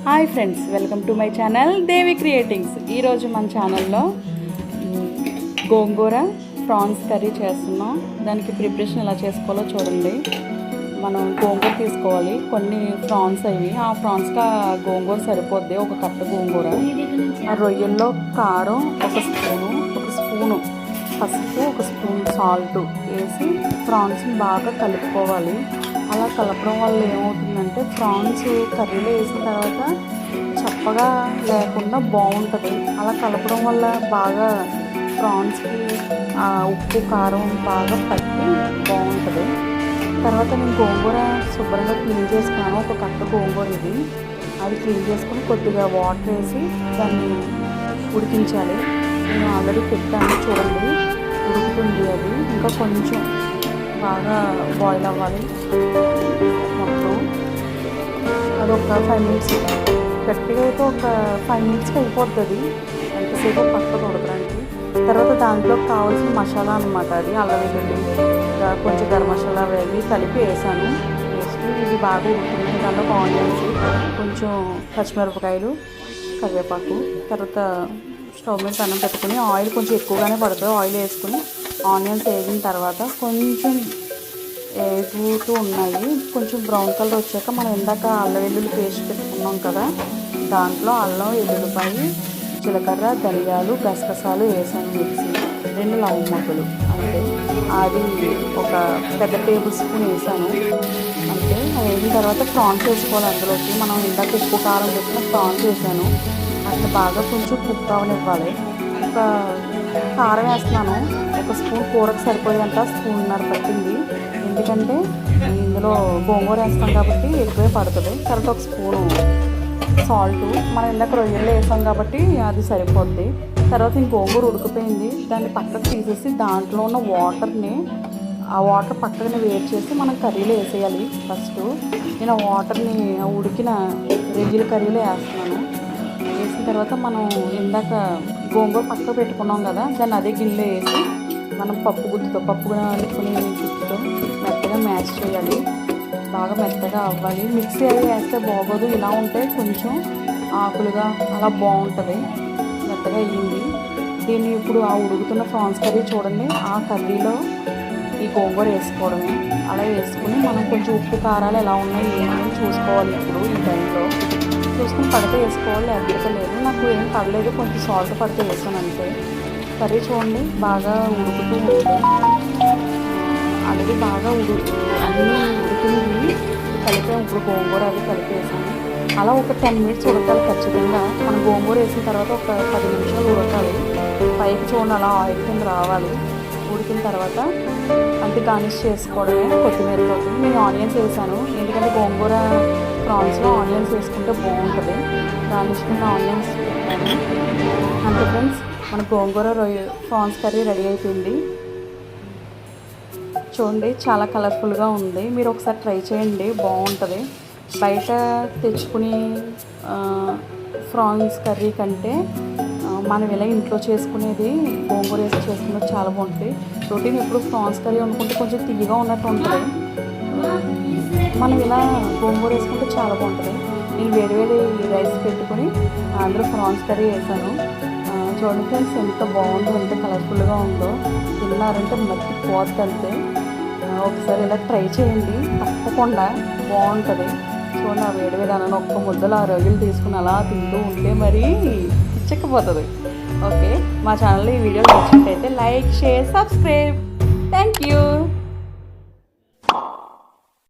Hi friends, welcome to my channel Devi creatings. ఈరోజు మన ఛానల్లో గోంగూర ప్రాన్స్ కర్రీ చేస్తున్నాం. దానికి ప్రిపరేషన్ ఎలా చేసుకోవాలో చూడండి. మనం గోంగూర తీసుకోవాలి, కొన్ని ప్రాన్స్ అవి. ఆ ప్రాన్స్కి గోంగూర సరిపోద్ది, ఒక కట్ట గోంగూర. ఆ రొయ్యల్లో కారం ఒక స్పూను పసుపు, ఒక స్పూన్ సాల్ట్ వేసి ప్రాన్స్ని బాగా కలుపుకోవాలి. అలా కలపడం వల్ల ఏమవుతుందంటే ప్రాన్స్ కర్రీలో వేసిన తర్వాత చప్పగా లేకుండా బాగుంటుంది. అలా కలపడం వల్ల బాగా ప్రాన్స్కి ఉప్పు కారం బాగా పట్టి బాగుంటుంది. తర్వాత నేను గోంగూర శుభ్రంగా క్లీన్ చేసుకున్నాను. ఒక కట్ట గోంగూర ఇది. అది క్లీన్ చేసుకుని కొద్దిగా వాటర్ వేసి దాన్ని ఉడికించాలి. నేను ఆల్రెడీ పెట్టాను చూడండి, ఉడుకుతుంది. అది ఇంకా కొంచెం బాగా బాయిల్ అవ్వాలి. మొత్తం అది ఒక 5 మినిట్స్, గట్టిగా అయితే ఒక 5 మినిట్స్కి అయిపోతుంది. ఎంతసేపు పక్కకు ఉడకడానికి. తర్వాత దాంట్లో కావాల్సిన మసాలా అనమాట, అది అల్లం వెల్లుల్లి, కొంచెం గరం మసాలా అవి కలిపి వేసాను. వేసి ఇది బాగా ఉడుకుతుంది. దాంట్లో ఆనియన్స్, కొంచెం పచ్చిమిరపకాయలు, కరివేపాకు. తర్వాత స్టవ్ మీద అన్నం పెట్టుకుని ఆయిల్ కొంచెం ఎక్కువగానే పడుతుంది. ఆయిల్ వేసుకుని ఆనియన్స్ వేగిన తర్వాత కొంచెం వేగుతూ ఉన్నాయి. కొంచెం బ్రౌన్ కలర్ వచ్చాక మనం ఇందాక అల్లం వెల్లుల్లి పేస్ట్ పెట్టుకున్నాం కదా, దాంట్లో అల్లం, ఎల్లుల్లిపాయ, జీలకర్ర, ధనియాలు, గసగసాలు వేసాను. మిక్సీ 2 లవంగ మొగ్గలు అంటే అది ఒక పెద్ద టేబుల్ స్పూన్ వేసాను. అంటే అది వేసిన తర్వాత ప్రాన్స్ వేసుకోవాలి. అందులోకి మనం ఇందాక ఉప్పు కారం పెట్టిన ప్రాన్స్ వేసాను. అట్లా బాగా కొంచెం కుక్ అవనివ్వాలి. ఒక కారం వేస్తున్నాను, ఒక స్పూన్ కూరకు సరిపోయేంత, స్పూన్నర పట్టింది. ఎందుకంటే ఇందులో గోంగూర వేస్తాం కాబట్టి ఎక్కువే పడుతుంది. తర్వాత ఒక స్పూను సాల్ట్, మనం ఇందాక రొయ్యల్లో వేసాం కాబట్టి అది సరిపోద్ది. తర్వాత ఇంక గోంగూర ఉడికిపోయింది. దాన్ని పక్కకు తీసేసి దాంట్లో ఉన్న వాటర్ని, ఆ వాటర్ పక్కన వేడి చేసి మనం కర్రీలో వేసేయాలి. ఫస్ట్ నేను ఆ వాటర్ని ఉడికిన రొయ్యల కర్రీలో వేస్తున్నాను. వేసిన తర్వాత మనం ఇందాక గోంగూర పక్కకు పెట్టుకున్నాం కదా, దాన్ని అదే గిన్నెలో వేసి మనం పప్పు కలుపుకుని గుత్తుతో మెత్తగా మ్యాష్ చేయాలి. బాగా మెత్తగా అవ్వాలి. మిక్సీ అవి వేస్తే బాగోదు. ఇలా ఉంటే కొంచెం ఆకులుగా అలా బాగుంటుంది. మెత్తగా అయ్యింది. దీన్ని ఇప్పుడు ఆ ఉడుకుతున్న ప్రాన్స్ కర్రీ చూడండి, ఆ కర్రీలో ఈ గోంగూర వేసుకోవడమే. అలా వేసుకుని మనం కొంచెం ఉప్పు కారాలు ఎలా ఉన్నాయి ఏమని చూసుకోవాలి. ఇప్పుడు ఈ టైంలో చూసుకుని పడితే వేసుకోవాలి, లేకపోతే లేదు. నాకు ఏం పడలేదు, కొంచెం సాల్ట్ పడితే వేసాను అంతే. కర్రీ చూడండి బాగా ఉడుకుతూ ఉంటుంది. ఆల్రెడీ బాగా అన్నీ ఉడికింది. కలిపే ఇప్పుడు గోంగూర అది కలిపేసాను. అలా ఒక 10 మినిట్స్ ఉడకాలి ఖచ్చితంగా. మనం గోంగూర వేసిన తర్వాత ఒక 10 నిమిషాలు ఉడకాలి. పైకి చూడండి అలా ఆయిల్ కింద రావాలి. ఉడికిన తర్వాత అంతే గార్నిష్ చేసుకోవడమే కొత్తిమీరతో. నేను ఆనియన్స్ వేసాను, ఎందుకంటే గోంగూర ప్రాన్స్లో ఆనియన్స్ వేసుకుంటే బాగుంటుంది. గార్నిష్ కింద ఆనియన్స్ పెట్టాను. అంతే ఫ్రెండ్స్, మన గోంగూర ప్రాన్స్ కర్రీ రెడీ అయిపోయింది. చూడండి చాలా కలర్ఫుల్గా ఉంది. మీరు ఒకసారి ట్రై చేయండి, బాగుంటుంది. బయట తెచ్చుకుని ప్రాన్స్ కర్రీ కంటే మనం ఇలా ఇంట్లో చేసుకునేది గోంగూర వేసి చేసుకునేది చాలా బాగుంటుంది. రొటీన్ ఎప్పుడు ప్రాన్స్ కర్రీ వండుకుంటే కొంచెం తియ్యగా ఉన్నట్టు ఉంటుంది. మనం ఇలా గోంగూర వేసుకుంటే చాలా బాగుంటుంది. నేను వేడివేడి రైస్ పెట్టుకుని అందులో ప్రాన్స్ కర్రీ వేసాను. చూడండి ఫ్రెండ్స్, ఎంత బాగుందో, ఎంత కలర్ఫుల్గా ఉందో. తిన్నారంటే మట్టి పోద్ది అంతే. ఒకసారి ఇలా ట్రై చేయండి, తప్పకుండా బాగుంటుంది. చూడండి ఆ వేడివేడి అన్న ఒక్క ముద్దలు ఆ రొయ్యలు తీసుకుని అలా తింటూ ఉంటే మరీ చిక్కిపోతుంది. ఓకే, మా ఛానల్లో ఈ వీడియో నచ్చినట్టయితే like, share, subscribe. Thank you.